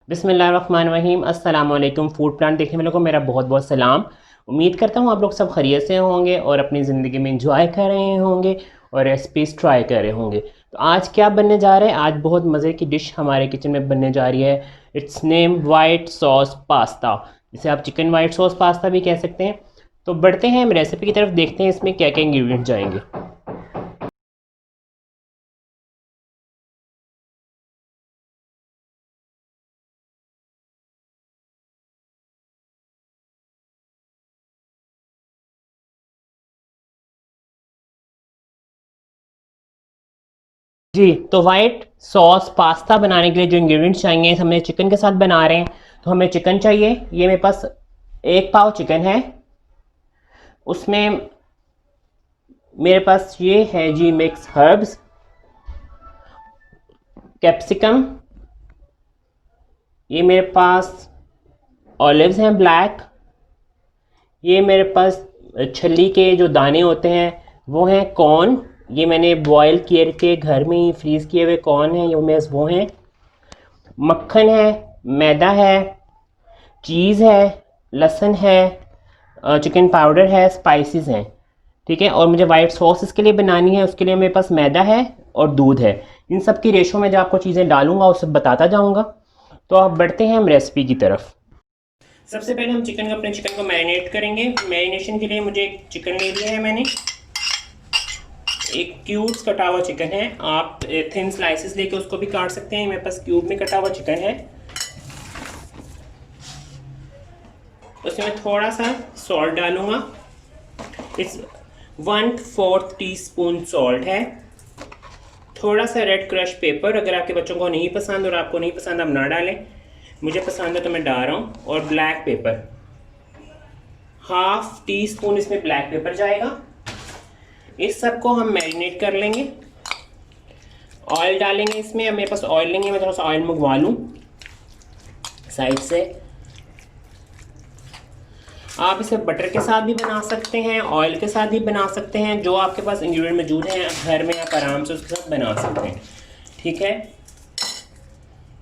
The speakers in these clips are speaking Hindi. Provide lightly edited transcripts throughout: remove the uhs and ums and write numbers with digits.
बिस्मिल्लाहिर्रहमानिर्रहीम अस्सलाम वालेकुम। फूड प्लांट देखने वालों को मेरा बहुत बहुत सलाम। उम्मीद करता हूँ आप लोग सब खैरियत से होंगे और अपनी ज़िंदगी में इंजॉय कर रहे होंगे और रेसिपीज़ ट्राई कर रहे होंगे। तो आज क्या बनने जा रहा है? आज बहुत मज़े की डिश हमारे किचन में बनने जा रही है। It's name white sauce pasta, जिसे आप चिकन वाइट सॉस पास्ता भी कह सकते हैं। तो बढ़ते हैं हम रेसिपी की तरफ, देखते हैं इसमें क्या क्या इंग्रेडिएंट जाएंगे। जी, तो वाइट सॉस पास्ता बनाने के लिए जो इंग्रेडिएंट्स चाहिए, हमें चिकन के साथ बना रहे हैं तो हमें चिकन चाहिए। ये मेरे पास 1 पाव चिकन है। उसमें मेरे पास ये है जी मिक्स हर्ब्स, कैप्सिकम, ये मेरे पास ऑलिव्स हैं ब्लैक, ये मेरे पास छली के जो दाने होते हैं वो हैं कॉर्न, ये मैंने बॉयल किए के घर में ही फ्रीज़ किए हुए कॉर्न हैं, ये वो हैं। मक्खन है, मैदा है, चीज़ है, लहसुन है, चिकन पाउडर है, स्पाइसेस हैं। ठीक है, और मुझे वाइट सॉस इसके लिए बनानी है, उसके लिए मेरे पास मैदा है और दूध है। इन सब की रेशो में जो आपको चीज़ें डालूंगा उसे बताता जाऊंगा। तो अब बढ़ते हैं हम रेसिपी की तरफ। सबसे पहले हम अपने चिकन को मैरिनेट करेंगे। मैरिनेशन के लिए मुझे एक चिकन ले लिया है मैंने, एक क्यूब्स कटा हुआ चिकन है। आप थिन स्लाइसेस लेके उसको भी काट सकते हैं, मेरे पास क्यूब में कटा हुआ चिकन है। उसमें थोड़ा सा सॉल्ट डालूंगा, इस 1/4 टीस्पून सॉल्ट है। थोड़ा सा रेड क्रश पेपर, अगर आपके बच्चों को नहीं पसंद और आपको नहीं पसंद आप ना डालें, मुझे पसंद है तो मैं डाल रहा हूँ। और ब्लैक पेपर, 1/2 टीस्पून इसमें ब्लैक पेपर जाएगा। इस सब को हम मैरिनेट कर लेंगे। ऑयल डालेंगे इसमें, अब मेरे पास ऑयल नहीं है, मैं थोड़ा सा ऑयल मंगवा लूँ साइड से। आप इसे बटर के साथ भी बना सकते हैं, ऑयल के साथ भी बना सकते हैं, जो आपके पास इंग्रेडिएंट मौजूद हैं घर में आप आराम से उसके साथ बना सकते हैं। ठीक है,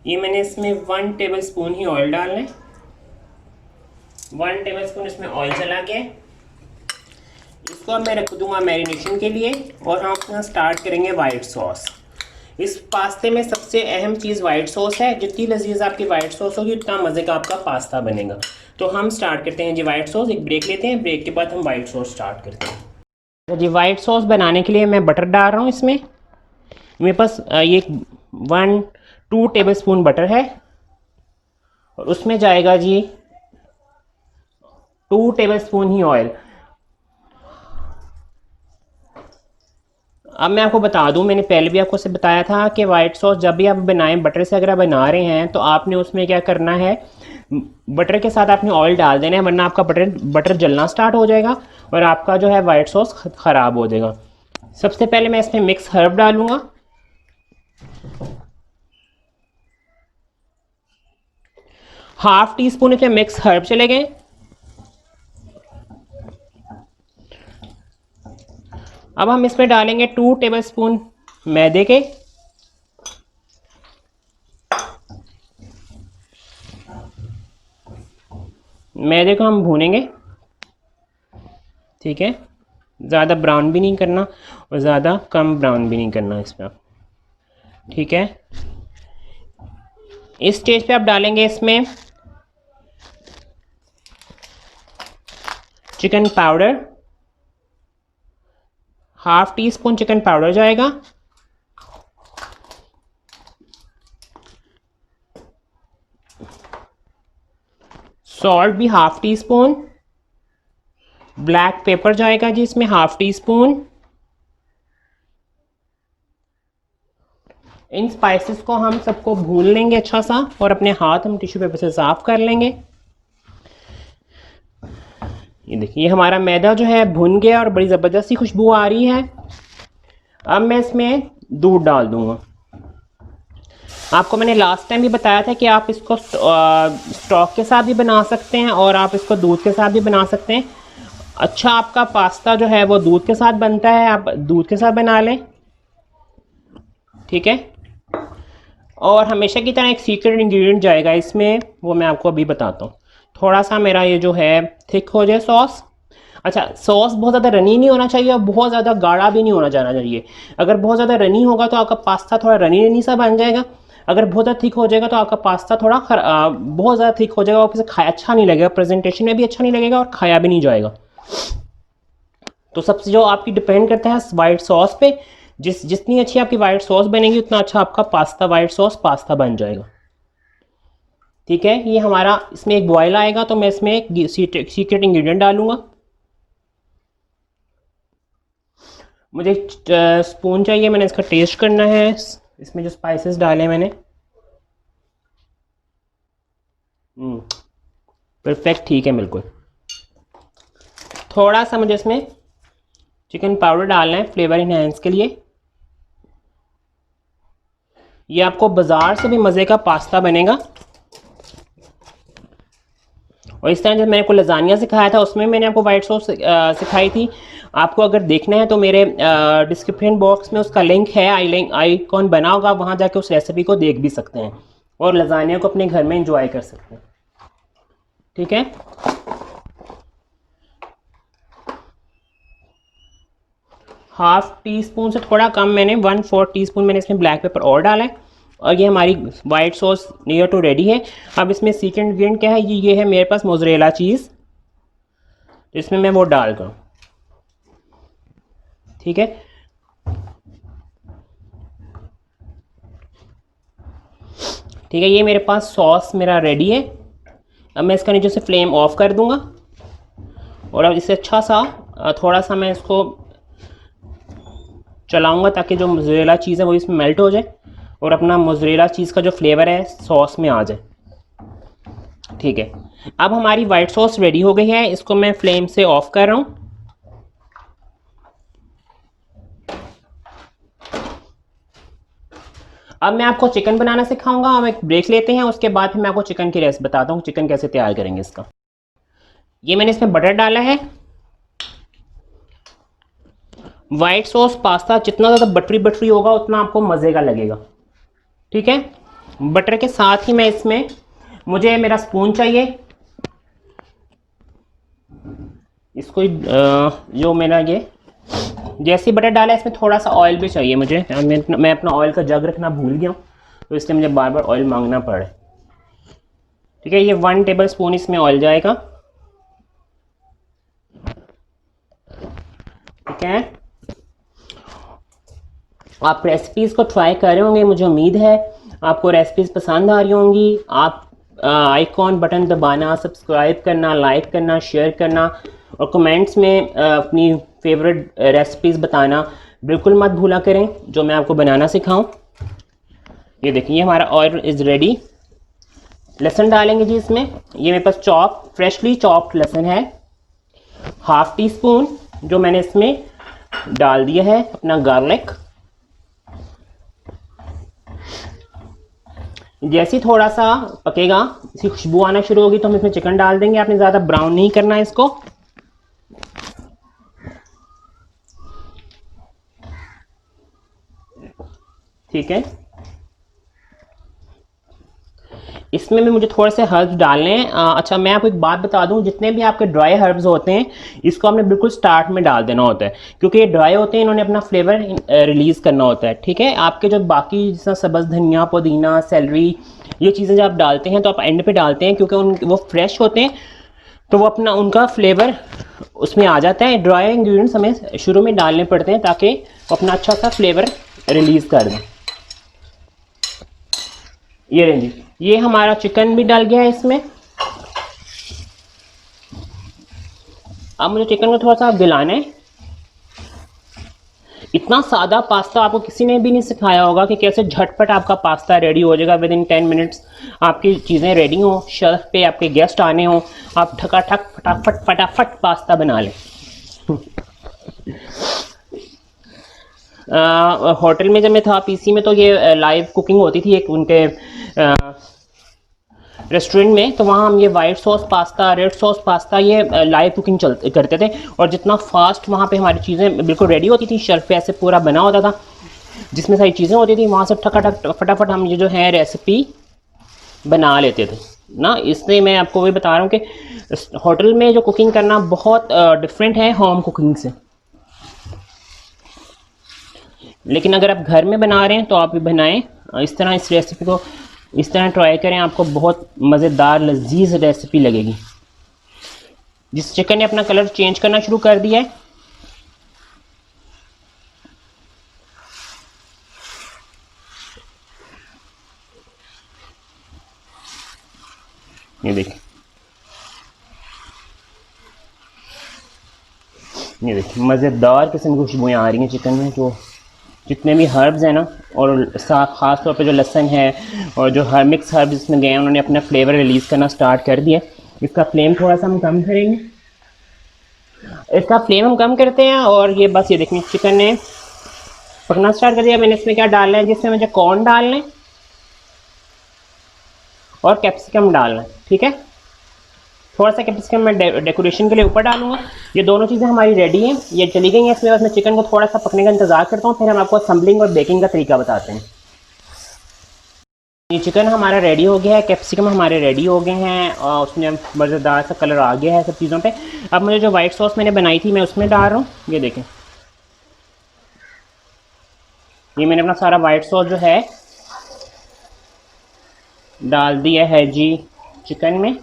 ये मैंने इसमें 1 टेबल स्पून ही ऑयल डालना है। 1 टेबल स्पून इसमें ऑयल चला गया। इसको अब मैं रख दूंगा मैरिनेशन के लिए और हम अपना स्टार्ट करेंगे वाइट सॉस। इस पास्ते में सबसे अहम चीज़ वाइट सॉस है। जितनी लजीज आपकी वाइट सॉस होगी उतना मज़े का आपका पास्ता बनेगा। तो हम स्टार्ट करते हैं जी वाइट सॉस। एक ब्रेक लेते हैं, ब्रेक के बाद हम वाइट सॉस स्टार्ट करते हैं। तो जी वाइट सॉस बनाने के लिए मैं बटर डाल रहा हूँ इसमें। मेरे पास ये 1-2 टेबल स्पून बटर है और उसमें जाएगा जी 2 टेबल स्पून ही ऑयल। अब मैं आपको बता दूं, मैंने पहले भी आपको से बताया था कि वाइट सॉस जब भी आप बनाएं बटर से अगर आप बना रहे हैं तो आपने उसमें क्या करना है, बटर के साथ आपने ऑयल डाल देना है, वरना आपका बटर जलना स्टार्ट हो जाएगा और आपका जो है वाइट सॉस ख़राब हो जाएगा। सबसे पहले मैं इसमें मिक्स हर्ब डालूंगा। 1/2 टीस्पून इसमें मिक्स हर्ब चले गए। अब हम इसमें डालेंगे 2 टेबल स्पून मैदे के। मैदे को हम भूनेंगे। ठीक है, ज़्यादा ब्राउन भी नहीं करना और ज़्यादा कम ब्राउन भी नहीं करना इसमें आप। ठीक है, इस स्टेज पे आप डालेंगे इसमें chicken powder. 1/2 teaspoon chicken powder जाएगा। सॉल्ट भी 1/2 टीस्पून। ब्लैक पेपर जाएगा जी इसमें 1/2 टीस्पून। इन स्पाइसेस को हम सबको भून लेंगे अच्छा सा और अपने हाथ हम टिश्यू पेपर से साफ कर लेंगे। ये देखिए, ये हमारा मैदा जो है भुन गया और बड़ी ज़बरदस्ती खुशबू आ रही है। अब मैं इसमें दूध डाल दूंगा। आपको मैंने लास्ट टाइम भी बताया था कि आप इसको स्टॉक के साथ भी बना सकते हैं और आप इसको दूध के साथ भी बना सकते हैं। अच्छा, आपका पास्ता जो है वो दूध के साथ बनता है, आप दूध के साथ बना लें। ठीक है, और हमेशा की तरह एक सीक्रेट इंग्रेडिएंट जाएगा इसमें, वो मैं आपको अभी बताता हूँ। थोड़ा सा मेरा ये जो है थिक हो जाए सॉस। अच्छा, सॉस बहुत ज़्यादा रनी नहीं होना चाहिए और बहुत ज़्यादा गाढ़ा भी नहीं होना जाना चाहिए। अगर बहुत ज़्यादा रनी होगा तो आपका पास्ता थोड़ा रनी रनी सा बन जाएगा। अगर बहुत ज़्यादा थिक हो जाएगा तो आपका पास्ता थोड़ा बहुत ज़्यादा थिक हो जाएगा और फिर खाया अच्छा नहीं लगेगा, प्रेजेंटेशन में भी अच्छा नहीं लगेगा और खाया भी नहीं जाएगा। तो सबसे जो आपकी डिपेंड करता है वाइट सॉस पे। जितनी अच्छी आपकी वाइट सॉस बनेगी उतना अच्छा आपका पास्ता, वाइट सॉस पास्ता बन जाएगा। ठीक है, ये हमारा इसमें एक बॉयल आएगा तो मैं इसमें एक सीक्रेट इंग्रेडिएंट डालूंगा। मुझे स्पून चाहिए, मैंने इसका टेस्ट करना है। इसमें जो स्पाइसेस डाले मैंने, परफेक्ट, ठीक है बिल्कुल। थोड़ा सा मुझे इसमें चिकन पाउडर डालना है फ्लेवर इनहेंस के लिए। ये आपको बाज़ार से भी मज़े का पास्ता बनेगा। और इस तरह जब मैंने को लजानिया सिखाया था उसमें मैंने आपको वाइट सॉस सिखाई थी। आपको अगर देखना है तो मेरे डिस्क्रिप्शन बॉक्स में उसका लिंक है, आइकॉन बना होगा, वहाँ जाके उस रेसिपी को देख भी सकते हैं और लजानिया को अपने घर में इंजॉय कर सकते हैं। ठीक है, हाफ टी स्पून से थोड़ा कम, मैंने 1/4 टीस्पून मैंने इसमें ब्लैक पेपर और डाला है। और ये हमारी white sauce near to ready है। अब इसमें सीक्रेट इंग्रेडिएंट क्या है, ये है मेरे पास मोज़रेला चीज़, इसमें मैं वो डाल दूँ। ठीक है, ठीक है, ये मेरे पास सॉस मेरा रेडी है। अब मैं इसका नीचे से फ्लेम ऑफ कर दूंगा और अब इसे अच्छा सा थोड़ा सा मैं इसको चलाऊंगा ताकि जो मोज़रेला चीज़ है वो इसमें मेल्ट हो जाए और अपना मोज़रेला चीज़ का जो फ्लेवर है सॉस में आ जाए। ठीक है, अब हमारी वाइट सॉस रेडी हो गई है, इसको मैं फ्लेम से ऑफ कर रहा हूँ। अब मैं आपको चिकन बनाना सिखाऊंगा। हम एक ब्रेक लेते हैं, उसके बाद फिर मैं आपको चिकन की रेसिपी बताता हूँ चिकन कैसे तैयार करेंगे इसका। ये मैंने इसमें बटर डाला है। वाइट सॉस पास्ता जितना ज़्यादा बटरी बटरी होगा उतना आपको मज़े का लगेगा। ठीक है, बटर के साथ ही मैं इसमें, मुझे मेरा स्पून चाहिए, इसको जो मेरा ये जैसे बटर डाला है इसमें थोड़ा सा ऑयल भी चाहिए मुझे। मैं अपना ऑयल का जग रखना भूल गया हूँ तो इसलिए मुझे बार बार ऑयल मांगना पड़े। ठीक है, ये 1 टेबल स्पून इसमें ऑयल जाएगा। ठीक है, आप रेसिपीज़ को ट्राई कर रहे होंगे, मुझे उम्मीद है आपको रेसिपीज़ पसंद आ रही होंगी। आप आइकॉन बटन दबाना, सब्सक्राइब करना, लाइक करना, शेयर करना और कमेंट्स में अपनी फेवरेट रेसिपीज़ बताना बिल्कुल मत भूला करें जो मैं आपको बनाना सिखाऊं। ये देखिए हमारा ऑयल इज़ रेडी। लहसुन डालेंगे जी इसमें। ये मेरे पास फ्रेशली चॉप्ड लहसुन है, हाफ टी स्पून जो मैंने इसमें डाल दिया है अपना गार्लिक। जैसे ही थोड़ा सा पकेगा, इसकी खुशबू आना शुरू होगी तो हम इसमें चिकन डाल देंगे। आपने ज़्यादा ब्राउन नहीं करना है इसको। ठीक है, इसमें भी मुझे थोड़े से हर्ब्स डालने हैं। अच्छा, मैं आपको एक बात बता दूं, जितने भी आपके ड्राई हर्ब्स होते हैं इसको आपने बिल्कुल स्टार्ट में डाल देना होता है क्योंकि ये ड्राई होते हैं, इन्होंने अपना फ्लेवर रिलीज़ करना होता है। ठीक है, आपके जो बाकी जैसा सब्ज़ धनिया, पुदीना, सेलरी, ये चीज़ें जब आप डालते हैं तो आप एंड पे डालते हैं क्योंकि वो फ्रेश होते हैं तो वो अपना उनका फ्लेवर उसमें आ जाता है। ड्राई इंग्रेडिएंट्स हमें शुरू में डालने पड़ते हैं ताकि वो अपना अच्छा सा फ्लेवर रिलीज़ कर दें। ये रेंजी, ये हमारा चिकन भी डल गया है इसमें। अब मुझे चिकन को थोड़ा सा गलाना है। इतना सादा पास्ता आपको किसी ने भी नहीं सिखाया होगा कि कैसे झटपट आपका पास्ता रेडी हो जाएगा। विद इन 10 मिनट्स आपकी चीज़ें रेडी हों, शेल्फ पे आपके गेस्ट आने हों, आप ठकाठक फटाफट पास्ता बना लें। होटल में जब मैं था पीसी में तो ये लाइव कुकिंग होती थी एक उनके रेस्टोरेंट में, तो वहाँ हम ये white sauce pasta, red sauce pasta, ये लाइव कुकिंग करते थे और जितना फास्ट वहाँ पे हमारी चीज़ें बिल्कुल रेडी होती थी, शेल्फ पे ऐसे पूरा बना होता था। जिसमें सारी चीज़ें होती थी, वहाँ से ठकाठक फटाफट हम ये जो है रेसिपी बना लेते थे ना। इसलिए मैं आपको वही बता रहा हूँ कि होटल में जो कुकिंग करना बहुत डिफरेंट है होम कुकिंग से। लेकिन अगर आप घर में बना रहे हैं तो आप भी बनाएं इस तरह, इस रेसिपी को इस तरह ट्राई करें, आपको बहुत मज़ेदार लजीज रेसिपी लगेगी। जिस चिकन ने अपना कलर चेंज करना शुरू कर दिया है, ये देखिए, ये देखिए मज़ेदार किस्म की खुशबुएँ आ रही हैं चिकन में। जो जितने भी हर्ब्स हैं ना, और ख़ास तौर पे जो लहसुन है और जो हर मिक्स हर्ब्स इसमें गए हैं, उन्होंने अपना फ्लेवर रिलीज़ करना स्टार्ट कर दिया। इसका फ्लेम थोड़ा सा हम कम करेंगे, इसका फ्लेम हम कम करते हैं। और ये बस ये देखिए चिकन ने पकना स्टार्ट कर दिया। मैंने इसमें क्या डालना है, जिसमें मुझे कॉर्न डालना है और कैप्सिकम डालना है, ठीक है। थोड़ा सा कैप्सिकम मैं डेकोरेशन के लिए ऊपर डालूंगा। ये दोनों चीज़ें हमारी रेडी हैं, ये चली गई हैं इसमें। बस मैं चिकन को थोड़ा सा पकने का इंतजार करता हूँ, फिर हम आपको असम्बलिंग और बेकिंग का तरीका बताते हैं। ये चिकन हमारा रेडी हो गया है, कैप्सिकम हमारे रेडी हो गए हैं और उसमें मज़ेदार सा कलर आ गया है सब चीज़ों पे। अब मुझे जो वाइट सॉस मैंने बनाई थी मैं उसमें डाल रहा हूँ। ये देखें, ये मैंने अपना सारा वाइट सॉस जो है डाल दिया है जी चिकन में।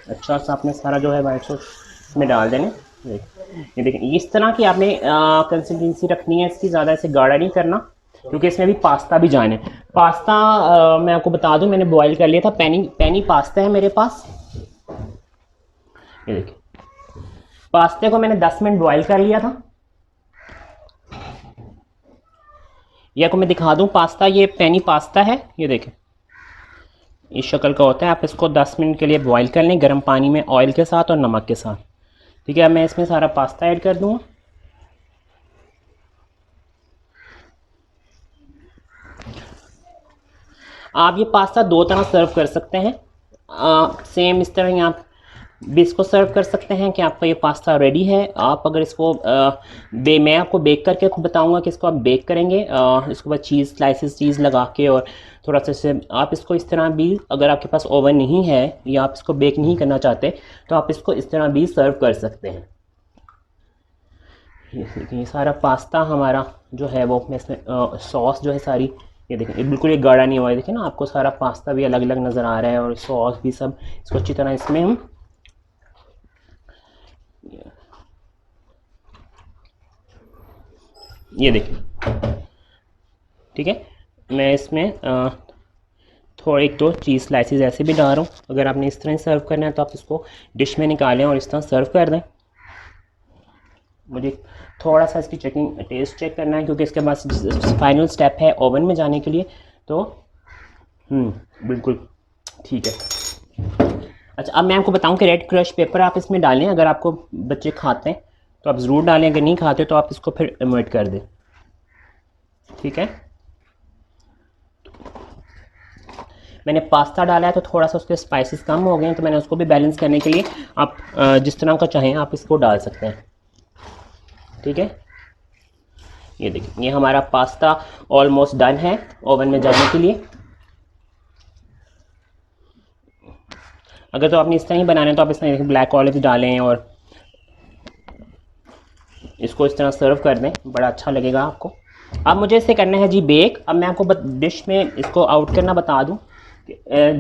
अच्छा सा आपने सारा जो है वाइट सॉस में डाल देना। ये देखिए इस तरह की आपने कंसिस्टेंसी रखनी है इसकी, ज़्यादा इसे गाढ़ा नहीं करना, क्योंकि इसमें भी पास्ता भी जाने। पास्ता मैं आपको बता दूं, मैंने बॉईल कर लिया था, पैनी पास्ता है मेरे पास। ये देखिए, पास्ते को मैंने 10 मिनट बॉईल कर लिया था। ये आपको मैं दिखा दूं पास्ता, ये पैनी पास्ता है, ये देखें इस शक्ल का होता है। आप इसको 10 मिनट के लिए बॉईल कर लें गर्म पानी में, ऑयल के साथ और नमक के साथ, ठीक है। अब मैं इसमें सारा पास्ता ऐड कर दूँगा। आप ये पास्ता दो तरह सर्व कर सकते हैं, सेम इस तरह ही आप भी इसको सर्व कर सकते हैं कि आपका ये पास्ता रेडी है। आप अगर इसको मैं आपको बेक करके बताऊंगा कि इसको आप बेक करेंगे, इसके बाद चीज़ स्लाइसेस चीज़ लगा के, और थोड़ा सा से आप इसको इस तरह भी, अगर आपके पास ओवन नहीं है या आप इसको बेक नहीं करना चाहते तो आप इसको इस तरह भी सर्व कर सकते हैं। ये सारा पास्ता हमारा जो है वो, मैं इसमें सॉस जो है सारी, ये देखें बिल्कुल ये गाढ़ा नहीं हुआ है, देखिए ना आपको सारा पास्ता भी अलग अलग नज़र आ रहा है और सॉस भी सब। इसको अच्छी तरह इसमें हम ये देखिए, ठीक है। मैं इसमें थोड़े एक दो चीज़ स्लाइसेस ऐसे भी डाल रहा हूँ। अगर आपने इस तरह सर्व करना है तो आप इसको डिश में निकालें और इस तरह सर्व कर दें। मुझे थोड़ा सा इसकी चेकिंग टेस्ट चेक करना है, क्योंकि इसके बाद फाइनल स्टेप है ओवन में जाने के लिए। तो बिल्कुल ठीक है। अच्छा, अब मैं आपको बताऊं कि रेड क्रश पेपर आप इसमें डालें। अगर आपको बच्चे खाते हैं तो आप ज़रूर डालें, अगर नहीं खाते तो आप इसको फिर अवॉइड कर दें, ठीक है। मैंने पास्ता डाला है तो थोड़ा सा उसके स्पाइसेस कम हो गए हैं, तो मैंने उसको भी बैलेंस करने के लिए आप जिस तरह का चाहें आप इसको डाल सकते हैं, ठीक है। ये देखिए, ये हमारा पास्ता ऑलमोस्ट डन है ओवन में जाने के लिए। अगर तो आपने इस तरह ही बनाना है तो आप इस तरह ब्लैक ऑलिव डालें और इसको इस तरह सर्व कर दें, बड़ा अच्छा लगेगा आपको। अब मुझे इसे करना है जी बेक। अब मैं आपको डिश में इसको आउट करना बता दूं,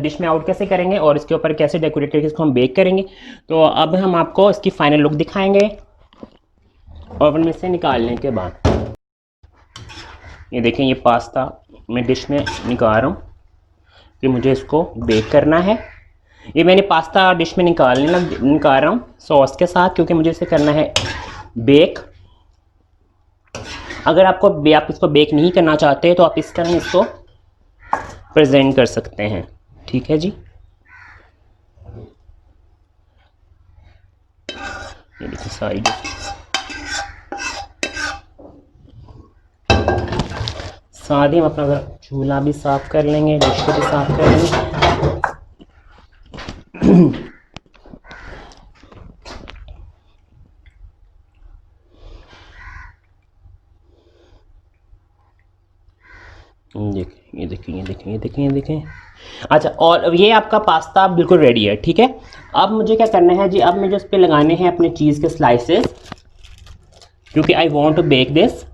डिश में आउट कैसे करेंगे और इसके ऊपर कैसे डेकोरेट करके इसको हम बेक करेंगे। तो अब हम आपको इसकी फाइनल लुक दिखाएंगे ओवन में से निकालने के बाद। ये देखें, ये पास्ता मैं डिश में निकाल रहा हूँ कि मुझे इसको बेक करना है। ये मैंने पास्ता डिश में निकाल रहा हूँ सॉस के साथ, क्योंकि मुझे इसे करना है बेक। अगर आप इसको बेक नहीं करना चाहते तो आप इस तरह इसको प्रेजेंट कर सकते हैं, ठीक है जी। ये देखिए साइड, साथ ही हम अपना चूल्हा भी साफ कर लेंगे, डिश को भी साफ कर लेंगे। देखें, ये देखें, ये देखें, ये देखें, ये देखें। अच्छा, और अब ये आपका पास्ता बिल्कुल रेडी है, ठीक है। अब मुझे क्या करना है जी, अब मुझे उस पर लगाने हैं अपने चीज़ के स्लाइसेस, क्योंकि I want to bake this.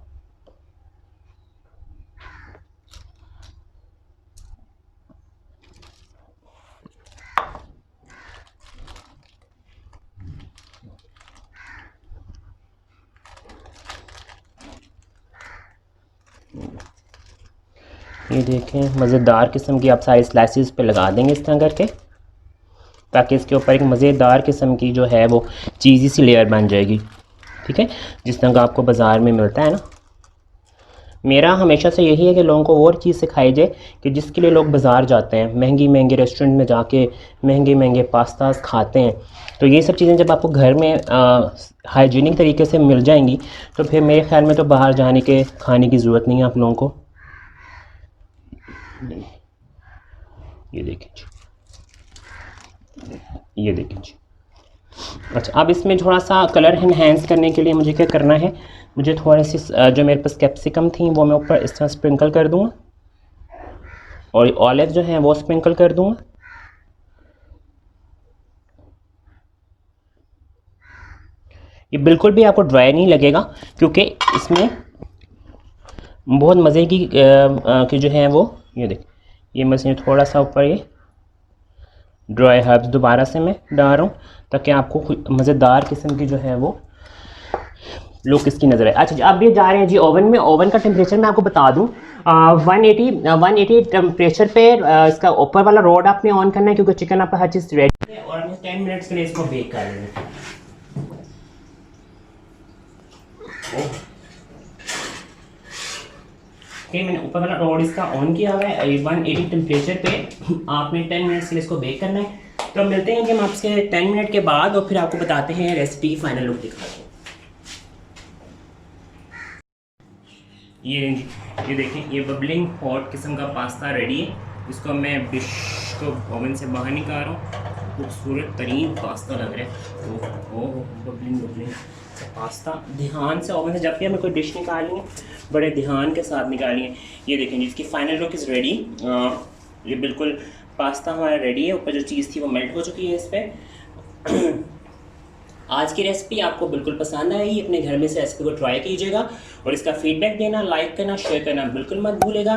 ये देखें, मज़ेदार किस्म की आप सारी स्लाइसेस पे लगा देंगे इस तरह करके, ताकि इसके ऊपर एक मज़ेदार किस्म की जो है वो चीज़ी सी लेयर बन जाएगी, ठीक है, जिस तरह का आपको बाज़ार में मिलता है ना। मेरा हमेशा से यही है कि लोगों को और चीज़ सिखाई जाए कि जिसके लिए लोग बाज़ार जाते हैं, महंगी महंगे रेस्टोरेंट में जाके महंगे महंगे पास्ताज खाते हैं, तो ये सब चीज़ें जब आपको घर में हाइजीनिक तरीके से मिल जाएंगी, तो फिर मेरे ख्याल में तो बाहर जाने के खाने की ज़रूरत नहीं है आप लोगों को। ये देखें जी, ये देखें जी। अच्छा, अब इसमें थोड़ा सा कलर इन्हेंस करने के लिए मुझे क्या करना है, मुझे थोड़ी सी जो मेरे पास कैप्सिकम थी वो मैं ऊपर इस तरह स्प्रिंकल कर दूँगा, और ऑलिव जो है वो स्प्रिंकल कर दूँगा। ये बिल्कुल भी आपको ड्राई नहीं लगेगा, क्योंकि इसमें बहुत मज़े की जो है वो, ये देख, ये मैं थोड़ा सा ऊपर ये ड्राई हर्ब्स दोबारा से मैं डाल रहा हूँ, ताकि आपको मज़ेदार किस्म की जो है वो लुक इसकी नज़र है। अच्छा जी, अब ये जा रहे हैं जी ओवन में। ओवन का टेम्परेचर मैं आपको बता दूँ, 180 टेम्परेचर पे इसका ऊपर वाला रोड आपने ऑन करना है, क्योंकि चिकन आपका हर चीज़ रेडी है, और हमें 10 मिनट्स के लिए इसको बेक कर लेंगे। ओके, मैंने ऊपर वाला रोड इसका ऑन किया हुआ है, 180 टेम्परेचर पे आपने 10 मिनट्स के लिए इसको बेक करना है। तो मिलते हैं कि हम आपसे 10 मिनट के बाद, और फिर आपको बताते हैं रेसिपी की फाइनल लुक दिखाते हैं। ये देखें, ये बबलिंग हॉट किस्म का पास्ता रेडी है। इसको मैं डिश को ओवन से बाहर निकाल रहा हूँ। खूबसूरत तरीन पास्ता लग रहा है। ओह, बबलिंग बबलिंग पास्ता। ध्यान से ओवन से जब भी हमें कोई डिश निकालनी है, बड़े ध्यान के साथ निकालनी है। ये देखें जी, इसकी फाइनल लुक इज़ रेडी। ये बिल्कुल पास्ता हमारा रेडी है। ऊपर जो चीज़ थी वो मेल्ट हो चुकी है इस पर। आज की रेसिपी आपको बिल्कुल पसंद आएगी, अपने घर में से रेसिपी को ट्राई कीजिएगा, और इसका फीडबैक देना, लाइक करना, शेयर करना बिल्कुल मत भूलेगा।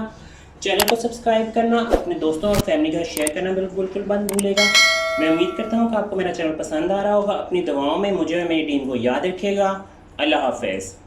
चैनल को सब्सक्राइब करना, अपने दोस्तों और फैमिली के साथ शेयर करना बिल्कुल मत भूलेगा। मैं उम्मीद करता हूँ कि आपको मेरा चैनल पसंद आ रहा होगा। अपनी दुआओं में मुझे और मेरी टीम को याद रखिएगा। अल्लाह हाफ़िज़।